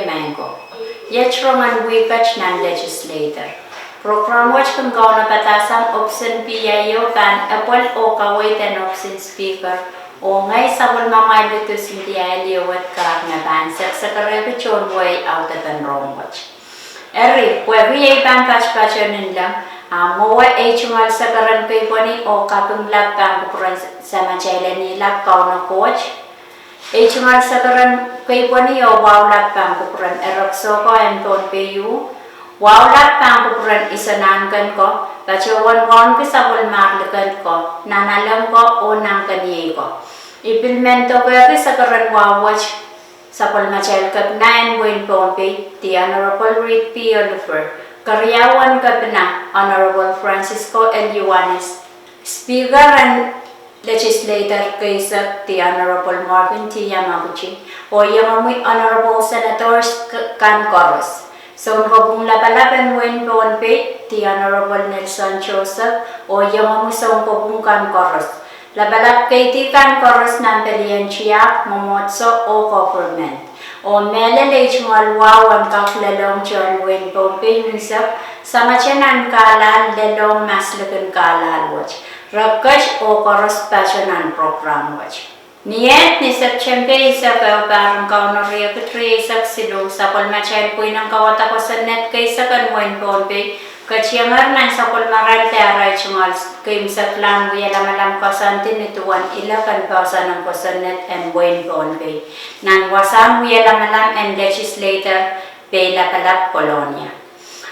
mango. Yet from and Weeket nan Legislature. Program watch kung gawa na batasan option PIO kan apple o kawait and option speaker o ngay sabol mamay dito sintiya liwat karak na bansak sa karebi chon way out at an wrong watch. Eri, pwede ay ban patch-patchonin lang mawa ay chumal sa karan kay pwani o kapong lap kang kukuran sa machayla nila kaw na coach. Ay chumal sa karan kay pwani o wow lap kang kukuran erokso ko and Pohnpei yu. Wow lap kang kukuran isanangan ko, kachawan kon kisabol maklakan ko, nanalam ko o nang kaniye ko. Implemento ko yung sa karan wow watch sa palmachel kap 9 win Pohnpei, the Honorable Reed P. Oliver, karyawan kap na Honorable Francisco L. Yuanes, Speaker and Legislator kaysa the Honorable Marvin T. Yamaguchi, o yung amoy Honorable Senators kan Coros. So, nakabong lapalapan win Pohnpei, the Honorable Nelson Joseph, o yung amusong pabungkan Coros. Labalap kay ti kan Coros ng Pelianchiak, Momotso o government. O melalage malwawan kaklalong John Wayne Pohnpei Munsap, sama siya kalal lalong maslakan kalal watch. Ragkash o Coros passionan program watch. Niyet ni September isa ka parang kaunoriya katri isak silo sa palmachay po ng kawata ko sa net kay sa kanwain Pohnpei kachiyangar nan sa palmaral tearay chumal kay sa klan buya lamalam kasantin nituan ila kan pausa ng ko sa net and Wayne Pohnpei nan wasam buya lamalam and Legislator Pela Kalap Colonia.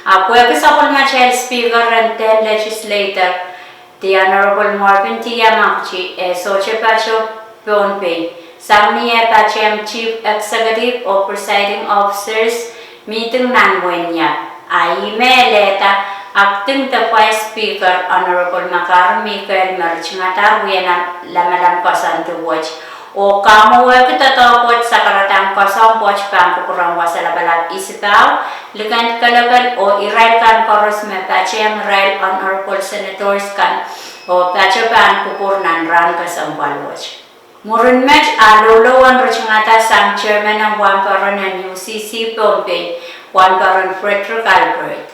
Pwede sa palmachay Speaker and 10 Legislator the Honorable Marvin T. Yamaguchi Soche Pacho Pohnpei, Samniya Pachem Chief Executive or Presiding Officers, meeting Nanwenya. Aime Leta, Acting the Vice Speaker, Honorable Makar Mikael Merchingatar, Wena Lamalam Kasan to watch. O kamuwa kitatawot sa karatang kasang watch pang kukurang wasalabalab isipaw, likan kalagan o irail kan Coros me Pachem rail Honorable Senators kan o Pachapan kupurnan ran kasang watch. Murun match alolowan rachangata sang chairman ng Wamparan ng UCC Pohnpei, Wamparan Frederick Albert.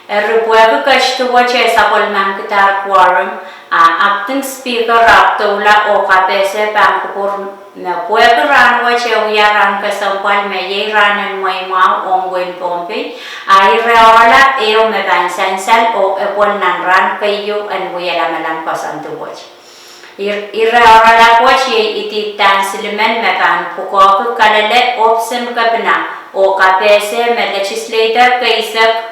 Erupwego kashtuwa chay sa kolman kitar quorum, acting speaker Raptola o kapese pangkupur na pwego ranwa chay uyaran kasampal may ranan may mau ongwen Pohnpei, ay reola eo me bansansal o epol nan ran kayo an uyalamalang pasantuwach. Ira watch ye iti tansilmen mekan pukok kalale option kapna o kapese me Legislator kaisak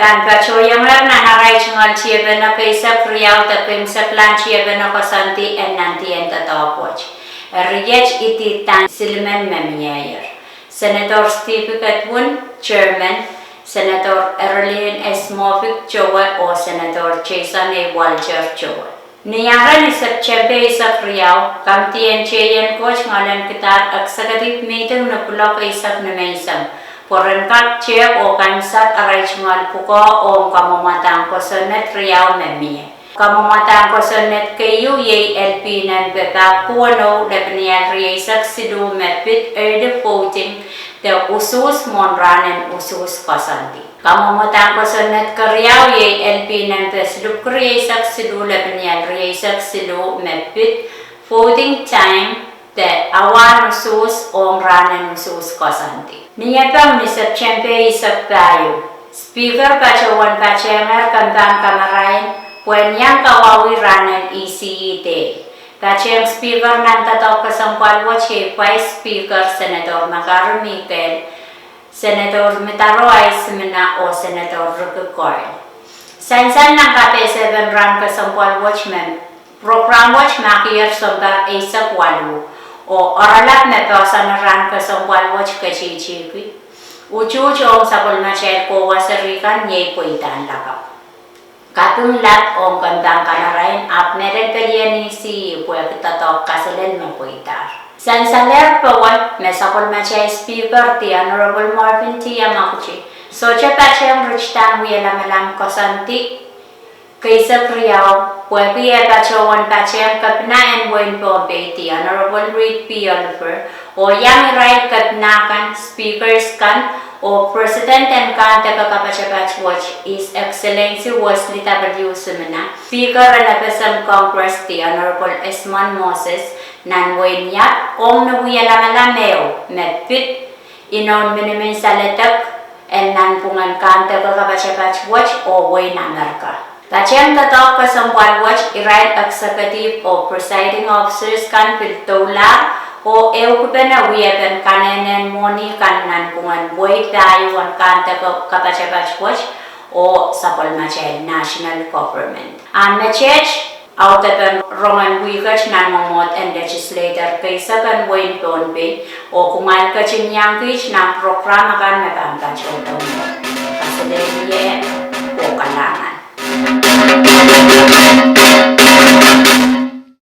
tan pachoyang na naray chungal chiebe na kaisak riyaw ta kaisak lan chiebe na kasanti en nanti en tatawak watch. Riyech iti tansilmen memiyayer. Senator Steve Katwun, Chairman, Senator Erlene S. Moffik Chowa o Senator Jason A. Walcher Chowa. Niyara ni September sa Riyaw, kamtiyan chayan coach ngalan kitar executive meeting na pula kaisak na maysam. Porenkat chair o kansak aray chungal puko o kamamatang ko sa net Riyaw memiye. Kamamatang ko sa net kayo yay LP nan beka puano lepniyan riyasak sidu mepit erde voting the usus monranen usus kasanti. Kamamatang ko sa net Riyaw yay LP nan peslup riyasak sidu lepniyan riyasak sidu mepit voting time the awan usus ongranen usus kasanti. Niyapang ni September isak tayo. Speaker pachawan pachanger kantang kamarayan Puanyang kawawi ranan ECE day. Kacheng Speaker nan tataw kasampal wache Vice Speaker Senator Makar Mikael, Senator Mitaro Aismina o Senator Rukukoy. Sansan ng KP7 ran kasampal watchman, program watch makiyar sombar Asak Walu o oralap na pausan ran kasampal watch kachichikwi. Uchuchong sa pulmachel ko wasarikan niya po itan lakap. Katong lat om kandang kanarain ap meron kalian ni si puya kitatok kasalen mapuitar. Sansaler pawat mesakol machay Speaker ti Honorable Marvin T. Yamaguchi. So cha pachang ruchtan wiya lamalam kasanti kaysa Riyaw Pue Pia Pachawan Pacham Kapna and Wayne Pohnpei, the Honorable Reed P. Oliver, or Yami Right Kapnakan, Speakers Kan, or President and Kantaka Kapachapach Watch, His Excellency Wesley W. Sumina, Speaker and Epsom Congress, the Honorable Esmond Moses, Nan Wayne Yat, Om Nawialamalamayo, Medpit, Inon Minimin Saletak, and Nan Pungan Kantaka Kapachapach Watch, or Wayne America. Pacham tatok kasampal watch right executive or presiding officers kan piltola o eukupena wiyapen kanenen moni kanan pungan boy tayo wan kanta kapachapach watch o sapol machay national government. An machech autapen rongan Weeket nan momot and legislator kaysa kan Wayne Pohnpei o kumal kachin yang kich ng programa kan mapangkachong mo. Kasi dahil o kalangan.